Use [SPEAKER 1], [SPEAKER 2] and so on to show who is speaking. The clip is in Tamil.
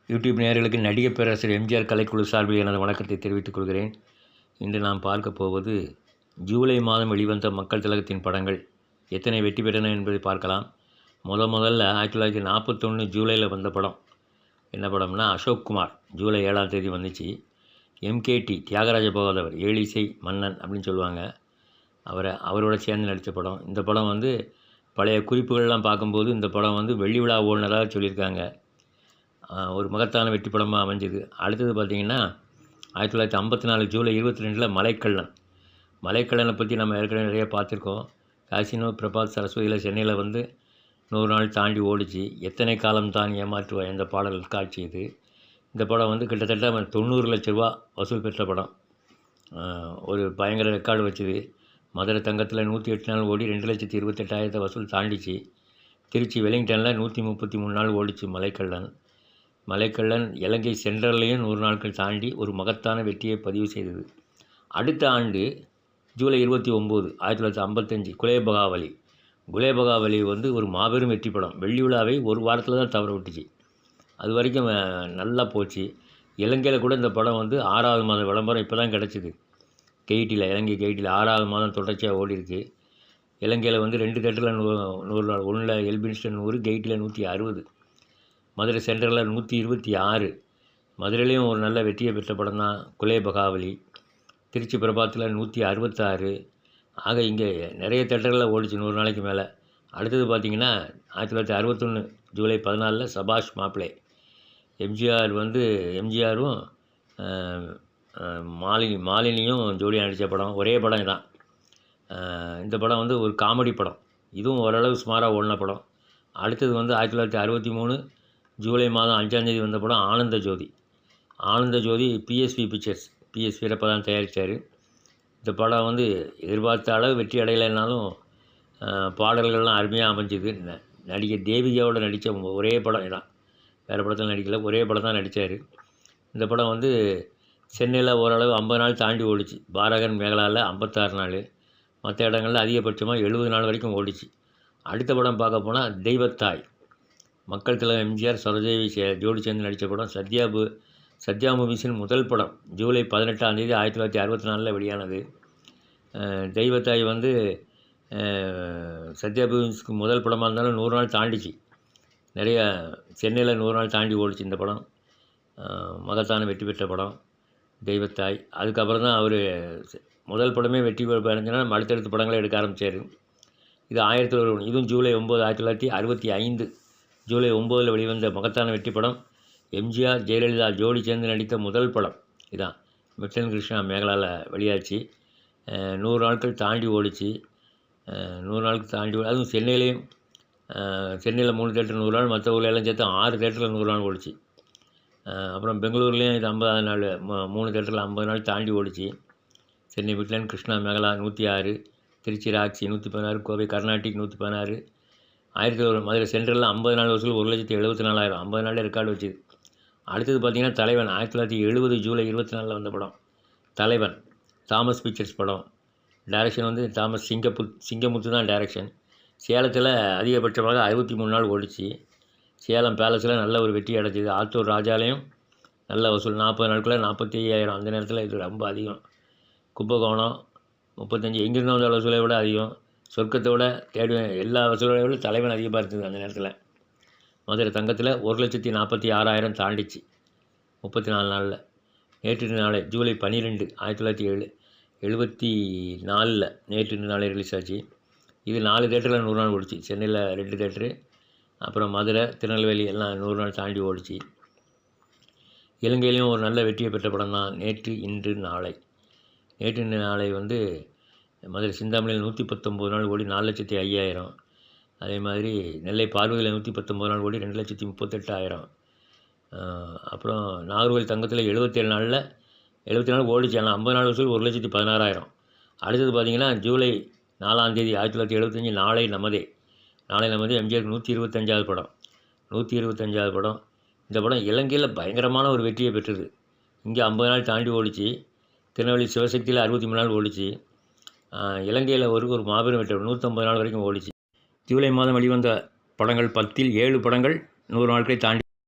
[SPEAKER 1] யூடியூப் நேயர்களுக்கு நடிகர் பேராசிரியர் எம்ஜிஆர் கலைக்குழு சார்பில் எனது வணக்கத்தை தெரிவித்துக் கொள்கிறேன். இன்று நாம் பார்க்க போவது ஜூலை மாதம் வெளிவந்த மக்கள் திலகத்தின் படங்கள் எத்தனை வெற்றி பெற்றன என்பதை பார்க்கலாம். முதல்ல 1941 ஜூலையில் வந்த படம் என்ன படம்னா அசோக் குமார். ஜூலை 7ஆம் தேதி வந்துச்சு. எம்கேடி தியாகராஜ பகவதவர் ஏழிசை மன்னன் அப்படின்னு சொல்லுவாங்க. அவரோட சேர்ந்து நடித்த படம். இந்த படம் பழைய குறிப்புகள்லாம் பார்க்கும்போது இந்த படம் வெள்ளி விழா ஓடுனதாக சொல்லியிருக்காங்க. ஒரு மகத்தான வெற்றி படமாக அமைஞ்சது. அடுத்தது பார்த்திங்கன்னா 1954 ஜூலை 22 மலைக்கல்லனை பற்றி நம்ம ஏற்கனவே நிறைய பார்த்துருக்கோம். காசினோ பிரபாத் சரஸ்வதியில் சென்னையில் 100 நாள் தாண்டி ஓடிச்சு. எத்தனை காலம் தான் ஏமாற்றுவாய் இந்த பாடல் காட்சி இது. இந்த படம் கிட்டத்தட்ட 90 லட்ச ரூபா வசூல் பெற்ற படம். ஒரு பயங்கர ரெக்கார்டு வச்சுது. மதுரை தங்கத்தில் 108 நாள் ஓடி 2,28,000 வசூல் தாண்டிச்சு. திருச்சி வெலிங்டனில் 133 நாள் ஓடிச்சு மலைக்கல்லன் இலங்கை சென்ட்ரல்லையும் 100 நாட்கள் தாண்டி ஒரு மகத்தான வெற்றியை பதிவு செய்தது. அடுத்த ஆண்டு ஜூலை 29 1955 குலேபகாவலி ஒரு மாபெரும் வெற்றி படம். வெள்ளி விழாவை ஒரு வாரத்தில் தான் தவற விட்டுச்சு. அது வரைக்கும் நல்லா போச்சு. இலங்கையில் கூட இந்த படம் 6வது மாத விளம்பரம் இப்போ தான் கிடச்சிது. இலங்கை கெய்ட்டியில் 6வது மாதம் தொடர்ச்சியாக ஓடி இருக்குது. இலங்கையில் 2 தேட்டரில் 100 நாள், ஒன்றில் எல்பின்ஸ்டன் 100, கெய்ட்டில் 160, மதுரை சென்ட்ரலில் 126. மதுரையிலையும் ஒரு நல்ல வெற்றியை பெற்ற படம் தான் குலேபகாவலி. திருச்சி பிரபாத்தில் 166. ஆக இங்கே நிறைய தேட்டர்களில் ஓடிச்சு 100 நாளைக்கு மேலே. அடுத்தது பார்த்திங்கன்னா 1961 ஜூலை 14 சபாஷ் மாப்பிளை. எம்ஜிஆரும் மாலினியும் ஜோடியாக நடித்த படம். ஒரே படம் தான். இந்த படம் ஒரு காமெடி படம். இதுவும் ஓரளவு சுமாராக ஓடின படம். அடுத்தது 1963 ஜூலை மாதம் 5ஆம் தேதி வந்த படம் ஆனந்த ஜோதி பிஎஸ்வி பிக்சர்ஸ், பிஎஸ் வீரப்பதான் தயாரித்தார். இந்த படம் எதிர்பார்த்த அளவு வெற்றி அடையலைன்னாலும் பாடல்கள்லாம் அருமையாக அமைஞ்சிது. நடிகை தேவிகாவோட நடித்த ஒரே படம் இதான். வேறு படத்தில் நடிக்கல, ஒரே படம் தான் நடித்தார். இந்த படம் சென்னையில் ஓரளவு 50 நாள் தாண்டி ஓடிச்சு. பாரகன் மேகலாவில் 56 நாள், மற்ற இடங்களில் அதிகபட்சமாக 70 நாள் வரைக்கும் ஓடிச்சு. அடுத்த படம் பார்க்க போனால் தெய்வத்தாய். மக்கள் திலகம் எம்ஜிஆர் சரோஜாதேவி ஜோடி சேர்ந்து நடித்த படம். சத்யா மூவிஸின் முதல் படம். ஜூலை 18ஆம் தேதி 1964 வெளியானது. தெய்வத்தாய் சத்யா மூவிஸ்க்கு முதல் படமாக இருந்தாலும் 100 நாள் தாண்டிச்சு. நிறைய சென்னையில் 100 நாள் தாண்டி ஓடிச்சு இந்த படம். மகத்தான வெற்றி பெற்ற படம் தெய்வத்தாய். அதுக்கப்புறம் தான் அவர் முதல் படமே வெற்றி அடைஞ்சுன்னா அடுத்தடுத்த படங்களை எடுக்க ஆரம்பித்தார். இது 1001. இதுவும் ஜூலை 9 1965 ஜூலை 9 வெளிவந்த மகத்தான வெற்றி படம். எம்ஜிஆர் ஜெயலலிதா ஜோடி சேர்ந்து நடித்த முதல் படம் இதான். மிட்டன் கிருஷ்ணா மேகலாவில் வெளியாச்சு. 100 நாட்கள் தாண்டி ஓடிச்சு. 100 நாட்கள் தாண்டி அதுவும் சென்னையில் 3 தேட்டர் 100 நாள், மற்ற ஊரில் எல்லாம் சேர்த்து 6 தேட்டரில் 100 நாள் ஓடிச்சு. அப்புறம் பெங்களூர்லேயும் இது 50 நாள், 3 தேட்டரில் 50 நாள் தாண்டி ஓடிச்சு. சென்னை மிட்டன் கிருஷ்ணா மேகலா 106, திருச்சி ராக்ஸி 116, கோவை கர்நாடிக் 116, 1001 மதுரை சென்ட்ரலில் 50 நாள் வசூல் 1,74,000, 50 நாளில் ரெக்கார்டு வச்சுது. அடுத்தது பார்த்திங்கன்னா தலைவன் 1970 ஜூலை 24 வந்த படம். தலைவன் தாமஸ் பிக்சர்ஸ் படம். டைரக்ஷன் தாமஸ் சிங்கமுத்து தான் டைரக்ஷன். சேலத்தில் அதிகபட்சமாக 63 நாள் ஓடிச்சு. சேலம் பேலஸில் நல்ல ஒரு வெற்றி அடைச்சிது. ஆத்தூர் ராஜாலையும் நல்ல வசூல் 40 நாட்களில் 45,000. அந்த நேரத்தில் இது ரொம்ப அதிகம். கும்பகோணம் 35. எங்கிருந்து வந்த வசூலை விட அதிகம். சொர்க்கத்தை விட எல்லா வசூலை விட தலைவன் அதிகமாக இருந்தது அந்த நேரத்தில். மதுரை தங்கத்தில் 1,46,000 தாண்டிச்சு 34 நாளில். நேற்று நாளை ஜூலை 12 1974 நேற்று நாளை ரிலீஸ் ஆச்சு. இது 4 தேட்டரில் 100 நாள் ஓடிச்சு. சென்னையில் 2 தேட்டரு, அப்புறம் மதுரை திருநெல்வேலி எல்லாம் 100 நாள் தாண்டி ஓடிச்சு. இலங்கையிலையும் ஒரு நல்ல வெற்றியை பெற்ற படம் தான் நேற்று இன்று நாளை மதுரை சிந்தாமணியில் 119 நாள் ஓடி 4,05,000. அதே மாதிரி நெல்லை பார்வையில் 119 நாள் ஓடி 2,38,000. அப்புறம் நாகர்கோவில் தங்கத்தில் 77 நாள் ஓடிச்சு. ஆனால் 50 நாள் வசூல் 1,16,000. அடுத்தது பார்த்திங்கன்னா ஜூலை 4ஆம் தேதி 1975 நாளை நமதே எம்ஜிஆருக்கு 125வது படம். 125வது படம். இந்த படம் இலங்கையில் பயங்கரமான ஒரு வெற்றியை பெற்றது. இங்கே 50 நாள் தாண்டி ஓடிச்சு. திருநெல்வேலி சிவசக்தியில் 63 நாள் ஓடிச்சு. இலங்கையில் ஒரு மாபெரும் வெற்றி 150 நாள் வரைக்கும் ஓடிச்சு. ஜூலை மாதம் வெளிவந்த படங்கள் 10ல் 7 படங்கள் 100 நாட்களை தாண்டி